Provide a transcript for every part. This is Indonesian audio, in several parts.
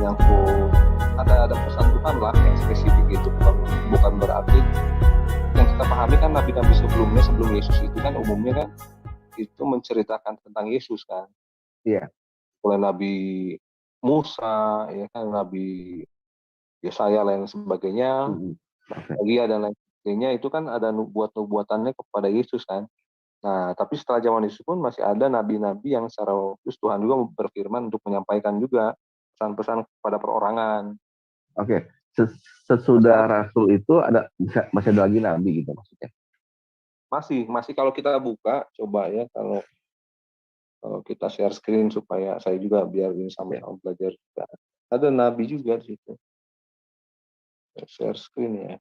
menyangkut ada pesan Tuhan lah yang spesifik itu, bukan berarti yang kita pahami kan nabi-nabi sebelum Yesus itu kan umumnya kan itu menceritakan tentang Yesus kan. Iya. Oleh Nabi Musa, ya kan, Nabi Yesaya lain sebagainya, Maria dan lain sebagainya, itu kan ada nubuatannya kepada Yesus kan. Nah, tapi setelah zaman Yesus pun masih ada nabi-nabi yang secara khusus Tuhan juga berfirman untuk menyampaikan juga pesan-pesan kepada perorangan. Oke. Sesudah Rasul itu masih ada lagi nabi gitu maksudnya? Masih kalau kita buka, coba ya, kalau kita share screen supaya saya juga biar ini sama-sama belajar juga. Ada nabi juga di situ. Share screen ya.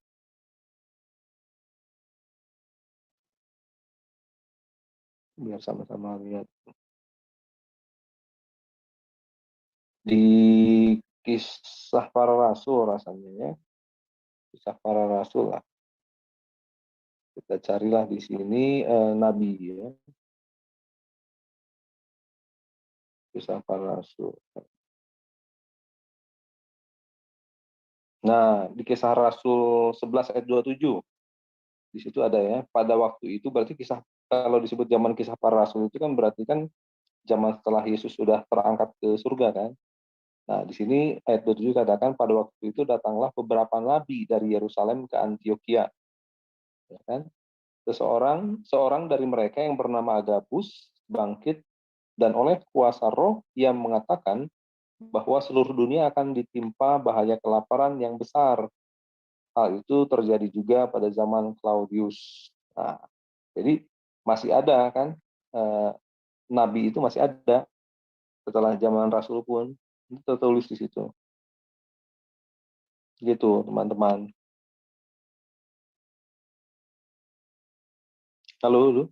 Biar sama-sama lihat. Di Kisah Para Rasul rasanya ya. Kisah Para Rasul lah. Kita carilah di sini nabi ya. Kisah Para Rasul. Nah, di Kisah Rasul 11 ayat 27. Di situ ada ya, pada waktu itu berarti kalau disebut zaman Kisah Para Rasul itu kan berarti kan zaman setelah Yesus sudah terangkat ke surga kan. Nah, di sini ayat 27 katakan pada waktu itu datanglah beberapa nabi dari Yerusalem ke Antioquia. Ya kan? Seorang dari mereka yang bernama Agabus bangkit dan oleh kuasa roh ia mengatakan bahwa seluruh dunia akan ditimpa bahaya kelaparan yang besar. Hal itu terjadi juga pada zaman Claudius. Nah, jadi masih ada kan, nabi itu masih ada setelah zaman Rasul pun, itu tertulis di situ. Gitu, teman-teman. Halo.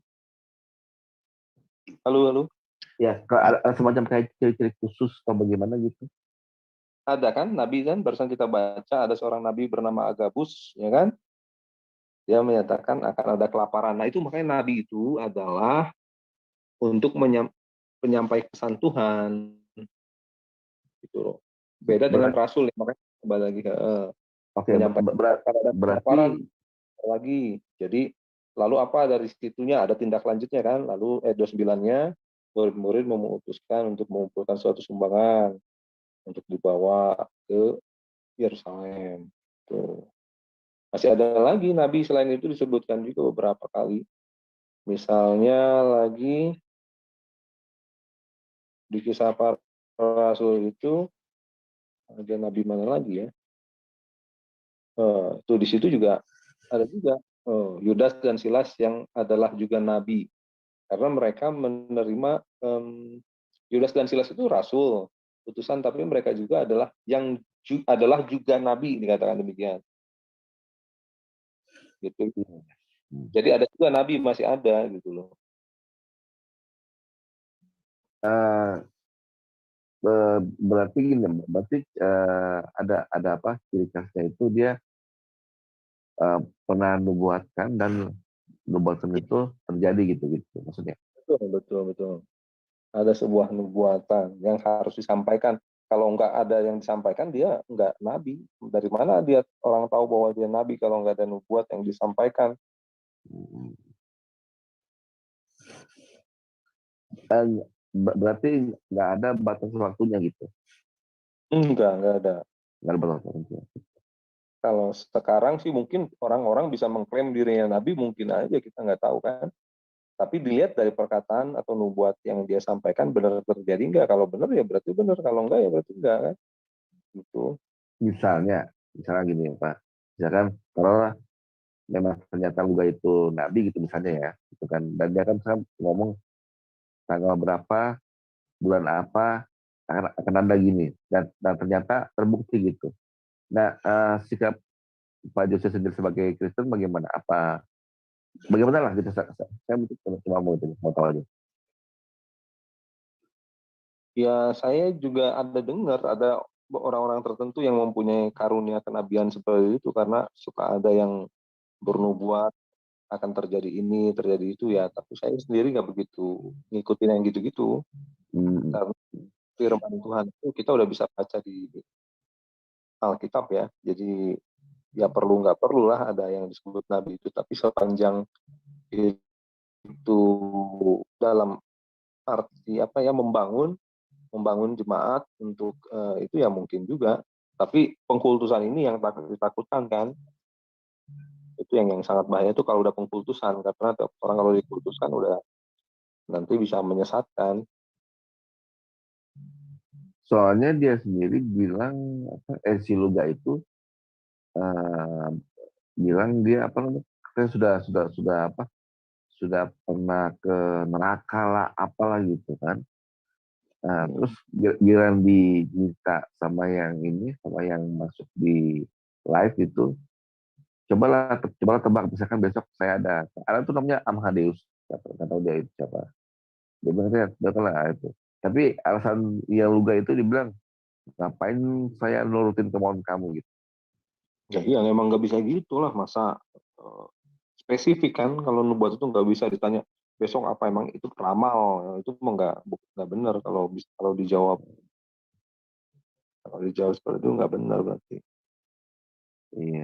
Ya, ada semacam kayak ciri-ciri khusus atau bagaimana gitu? Ada kan, nabi kan, barusan kita baca ada seorang nabi bernama Agabus, ya kan? Dia menyatakan akan ada kelaparan. Nah, itu makanya nabi itu adalah untuk menyampaikan pesan Tuhan. Gitu loh. Beda dengan rasul, ya, makanya kembali lagi ke menyampaikan ada kelaparan lagi. Jadi lalu apa dari situnya, ada tindak lanjutnya kan. Lalu 29-nya murid-murid memutuskan untuk mengumpulkan suatu sumbangan untuk dibawa ke Yerusalem. Tuh. Masih ada lagi nabi selain itu disebutkan juga beberapa kali. Misalnya lagi di Kisah Para Rasul itu ada nabi mana lagi ya? Tuh di situ juga ada juga Yudas dan Silas yang adalah juga nabi. Karena mereka menerima Yudas dan Silas itu rasul, utusan, tapi mereka juga adalah juga nabi, dikatakan demikian. Gitu. Jadi ada juga nabi masih ada gitu loh. Berarti gini, ada apa ciri khasnya itu dia pernah nubuatkan dan nubuatan itu terjadi gitu maksudnya. Betul. Ada sebuah nubuatan yang harus disampaikan. Kalau nggak ada yang disampaikan, dia nggak nabi. Dari mana dia orang tahu bahwa dia nabi kalau nggak ada nubuat yang disampaikan? Berarti nggak ada batas waktunya gitu? Nggak ada. Nggak ada batas waktunya. Kalau sekarang sih mungkin orang-orang bisa mengklaim dirinya nabi, mungkin aja, kita nggak tahu kan. Tapi dilihat dari perkataan atau nubuat yang dia sampaikan benar terjadi nggak? Kalau benar ya berarti benar, kalau enggak ya berarti enggak kan? Gitu. Misalnya gini Pak, misalkan kalau memang ternyata Luga itu nabi gitu misalnya ya, gitu kan, dan dia kan ngomong tanggal berapa, bulan apa akan ada gini, dan ternyata terbukti gitu. Nah, sikap Pak Jose sendiri sebagai Kristen bagaimana? Bagaimana lah gitu? Saya cuma mau tahu aja. Ya saya juga ada dengar ada orang-orang tertentu yang mempunyai karunia kenabian seperti itu, karena suka ada yang bernubuat akan terjadi ini, terjadi itu ya. Tapi saya sendiri nggak begitu ngikutin yang gitu-gitu. Karena firman Tuhan itu kita udah bisa baca di Alkitab ya. Jadi ya perlu nggak perlulah ada yang disebut nabi itu, tapi sepanjang itu dalam arti apa ya, membangun jemaat untuk itu ya mungkin juga. Tapi pengkultusan ini yang ditakutkan kan, itu yang sangat bahaya itu kalau udah pengkultusan, karena orang kalau dikultuskan udah nanti bisa menyesatkan. Soalnya dia sendiri bilang si Luga itu bilang dia apa namanya, sudah apa, sudah pernah ke neraka lah apalah gitu kan. Nah, terus giliran diminta sama yang ini, sama yang masuk di live itu, cobalah tebak, misalkan besok saya ada tuh namanya Amadeus, nggak tahu dia itu siapa. Dia bilang lah itu. Tapi alasan yang Luga itu dibilang, ngapain saya nurutin kemauan kamu gitu. Ya iya, emang nggak bisa gitu lah, masa spesifik kan, kalau nubuat itu nggak bisa ditanya besok apa, emang itu peramal, itu emang nggak benar kalau dijawab seperti itu nggak benar berarti. Iya.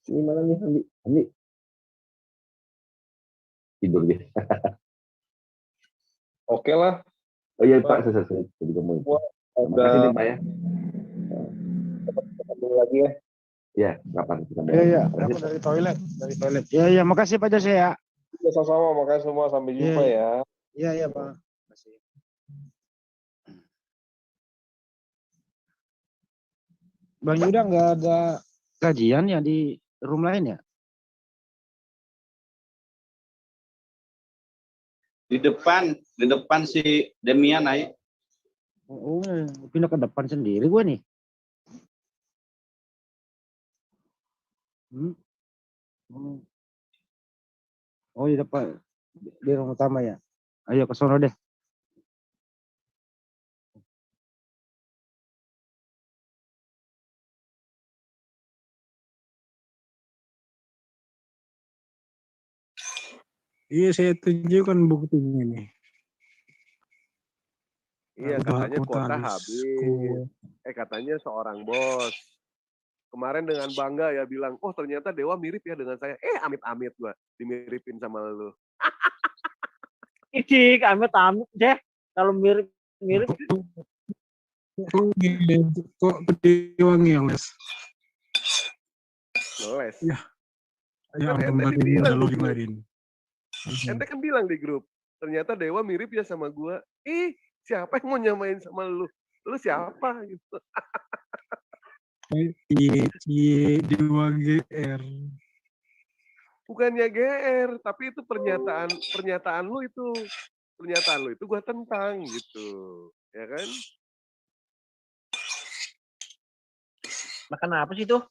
Ini mana nih Andi? Tidur dia. Oke lah. Oh iya Pak, saya juga mau. Terima kasih nih Pak ya. Ketemu lagi ya. Ya, kapan kita mau? Iya, aku dari toilet. Iya, makasih Pak Jose ya. Ya, sama-sama, makasih semua, sampai jumpa ya. Iya Pak. Makasih. Bang Yuda nggak ada kajian ya di room lain ya? Di depan si Demian naik. Oh, pindah ke depan sendiri gue nih. Oh, di depan di ruang utama ya. Ayo ke sono deh. Iya, saya tunjukkan buktinya nih. Iya, katanya kuota habis. Katanya seorang bos. Kemarin dengan bangga ya bilang, oh ternyata Dewa mirip ya dengan saya. Amit-amit gua dimiripin sama lu. Ih, amit-amit deh. Kalau mirip-mirip. Kok Dewa ngeles? Ngeles. Ya. Ya, ente kan bilang di grup, ternyata Dewa mirip ya sama gua. Siapa yang mau nyamain sama lu? Lu siapa gitu? Dewa GR. Bukannya GR, tapi itu pernyataan lu itu. Pernyataan lu itu gua tentang gitu. Ya kan? Makan apa sih tuh?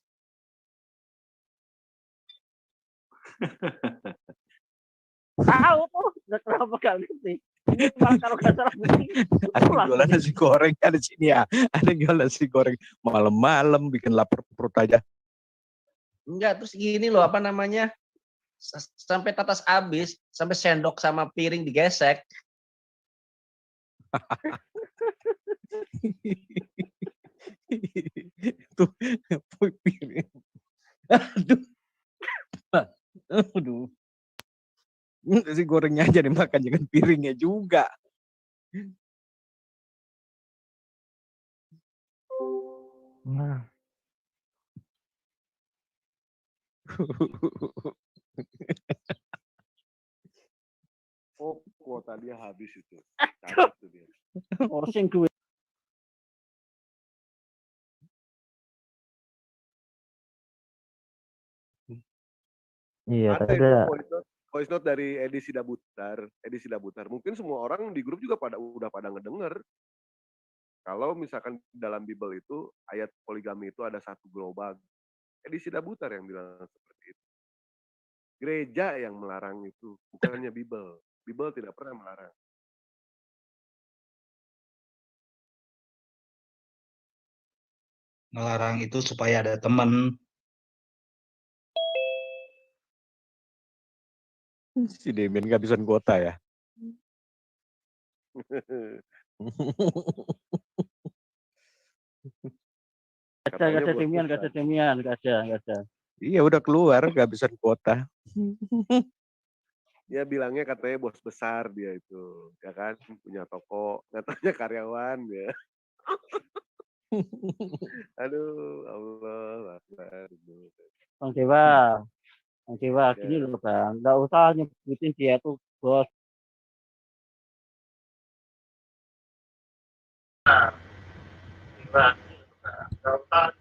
Tahu tuh, nggak kenapa gak ngerti. Ini kalau nggak salah ada jualan nasi goreng ada di sini ya. Ada jualan nasi goreng malam-malam bikin lapar perut aja. Enggak, terus gini loh, apa namanya? Sampai tatas habis, sampai sendok sama piring digesek. Tuh, piring. Aduh. Nasi gorengnya aja dimakan, jangan piringnya juga. Nah. Oh, kuota dia habis itu. Oseng duit. Iya, ada voice note dari Edi Sidabutar. Mungkin semua orang di grup juga udah pada ngedenger. Kalau misalkan dalam Bible itu ayat poligami itu ada satu global. Edi Sidabutar yang bilang seperti itu. Gereja yang melarang itu, bukannya Bible. Bible tidak pernah melarang. Melarang itu supaya ada teman. Si Demian kehabisan kuota ya. Katanya ada bos Demian, nggak ada besar. Demian, nggak ada. Iya udah keluar kehabisan kuota. Ya bilangnya katanya bos besar dia itu, ya kan, punya toko, katanya karyawan ya. Aduh, Allah Akbar. Bang Dewa, gini Ya. loh Bang, nggak usah nyebutin dia tuh bos. Nggak usah